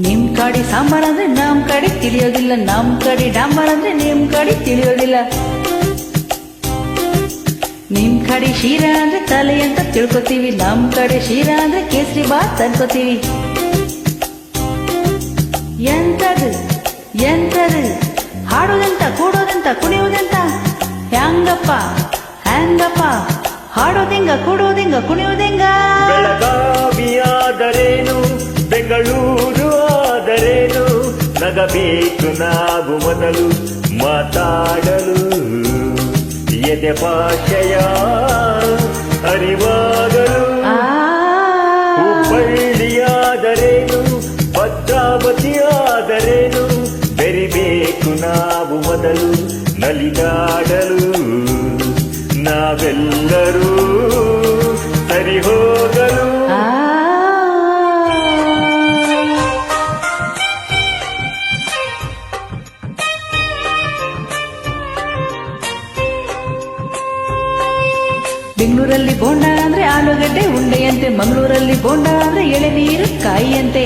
ನಿಮ್ ಕಡೆ ಸಾಂಬಾರ್ ಅಂದ್ರೆ ನಮ್ ಕಡೆ ತಿಳಿಯೋದಿಲ್ಲ, ನಮ್ ಕಡೆ ಡಾಂಬಾರ್ ಅಂದ್ರೆ ನಿಮ್ ಕಡೆ ತಿಳಿಯೋದಿಲ್ಲ. ನಿಮ್ ಕಡೆ ಶೀರಾ ಅಂದ್ರೆ ತಲೆ ಅಂತ ತಿಳ್ಕೊತೀವಿ, ನಮ್ ಕಡೆ ಶೀರಾ ಅಂದ್ರೆ ಕೇಸರಿ ಬಾತ್ ಅನ್ಕೋತೀವಿ. ಎಂತದು ಎಂತದು ಹಾಡೋದಂತ ಕೂಡೋದಂತ ಕುಣಿಯೋದಂತ, ಹ್ಯಾಂಗಪ್ಪ ಹ್ಯಾಂಗಪ್ಪ ಹಾಡೋದಿಂಗ ಕೂಡೋದಿಂಗ ಕುಣಿಯೋದಿಂಗ. ಬೆಳಗಾವಿಯಾದರೇನು ಬೆಂಗಳೂರು ಆದರೇನು, ನಗಬೇಕು ನಾವು ಮೊದಲು ಮಾತಾಡಲು, ಎದೆ ಭಾಷೆಯ ಅರಿವಾಗಲು. ಹುಬ್ಬಳ್ಳಿಯಾದರೇನು ಭದ್ರಾವತಿಯಾದರೇನು, ಬೆರಿಬೇಕು ನಾವು ಮೊದಲು ನಲಿದಾಡಲು, ನಾವೆಲ್ಲರೂ ಸರಿ ಹೋಗಲು. ಬೆಂಗಳೂರಲ್ಲಿ ಬೋಂಡ ಅಂದ್ರೆ ಆಲೂಗಡ್ಡೆ ಉಂಡೆಯಂತೆ, ಮಂಗಳೂರಲ್ಲಿ ಬೋಂಡ ಅಂದ್ರೆ ಎಳೆನೀರು ಕಾಯಿಯಂತೆ.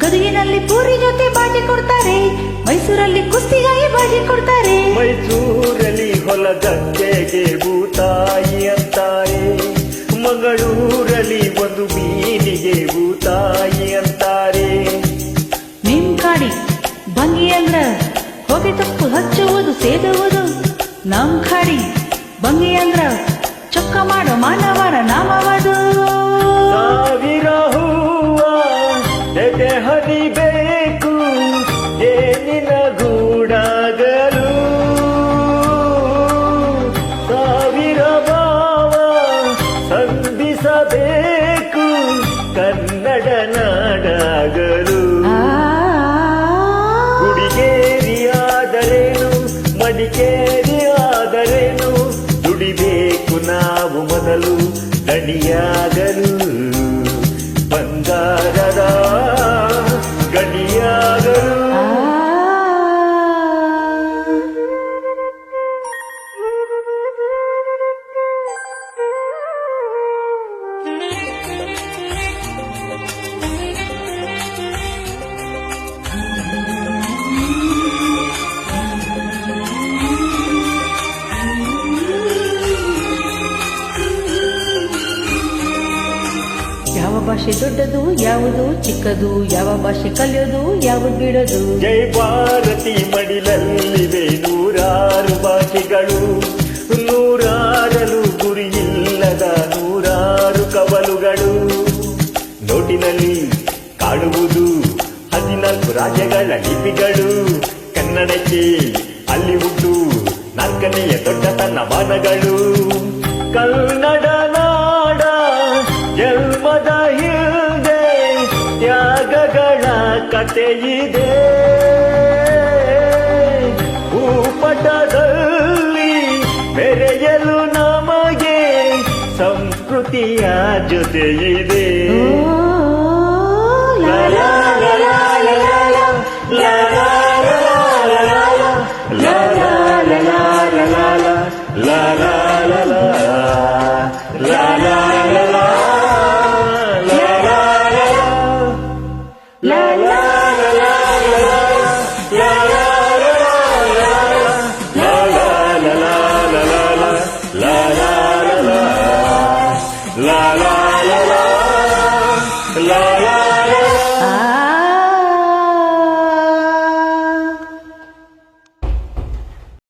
ಗದಗಿನಲ್ಲಿ ಪೂರಿ ಜೊತೆ ಬಾಜಿ ಕೊಡ್ತಾರೆ, ಮೈಸೂರಲ್ಲಿ ಕುಸ್ತಿಗಾಯಿ ಬಾಜಿ ಕೊಡ್ತಾರೆ. ಮೈಸೂರಲ್ಲಿ ಹೊಲಗದ್ದೆಗೆ ಭೂತಾಯಿ ಅಂತಾರೆ, ಮಂಗಳೂರಲ್ಲಿ ಒಂದು ಮೀನಿಗೆ ಭೂತಾಯಿ ಅಂತಾರೆ. ನಿಮ್ ಕಾಡಿ ಭಂಗಿ ಅಂದ್ರ ಹೊಗೆ ತಪ್ಪು ಹಚ್ಚುವುದು ಸೇದುವುದು, ನಮ್ ಕಾಡಿ ಭಂಗಿ ಅಂದ್ರ ಚೊಕ್ಕ ಮಾಡೋ ಮಾನವರ ನಾಮವದು. ಸಾವಿರ ಹೂವ ಎದೆ ಹರಿಬೇಕು ಏನಿನ ಗೂಡಾಗಲು, ಸಾವಿರ ಭಾವ ಸಂಧಿಸಬೇಕು ಕನ್ನಡ ನಾಡಾಗಲು. ಗುಡಿಗೇರಿಯಾದರೇನು ಮಡಿಕೇರಿಯಾದರೇನು, ದುಡಿಬೇಕು ನಾವು ಮೊದಲು ಗಣಿಯಾಗಲು, ಬಂಗಾರದ ಗಣಿಯಾಗಲು. ಯಾವ ಭಾಷೆ ದೊಡ್ಡದು ಯಾವುದು ಚಿಕ್ಕದು, ಯಾವ ಭಾಷೆ ಕಲಿಯೋದು ಯಾವುದು ಬಿಡೋದು. ಜೈ ಭಾರತಿ ಮಡಿಲಲ್ಲಿವೆ ನೂರಾರು ಭಾಷೆಗಳು, ನೂರಾರಲು ಗುರಿಯಿಲ್ಲದ ನೂರಾರು ಕವಲುಗಳು. ನೋಟಿನಲ್ಲಿ ಕಾಣುವುದು 14 ರಾಜ್ಯಗಳ ಲಿಪಿಗಳು, ಕನ್ನಡಕ್ಕೆ ಅಲ್ಲಿ ಹುಟ್ಟು 4ನೆಯ ದೊಡ್ಡತನ ವನಗಳು. ಕನ್ನಡ ನಾಡ ಜನ್ಮದ ಹಿಂದೆ ತ್ಯಾಗಗಳ ಕಥೆಯಿದೆ, ಭೂಪಟದಲ್ಲಿ ಬೆರೆಯಲು ನಮಗೆ ಸಂಸ್ಕೃತಿಯ ಜೊತೆಯಿದೆ. ಲಾ ಲಾ ಲಾ ಲಾ ಲಾ ಲಾ ಲಾ ಲಾ ಲಾ ಲಾ ಲಾ ಲಾ ಲಾ ಲಾ ಲಾ ಲಾ ಲಾ ಲಾ.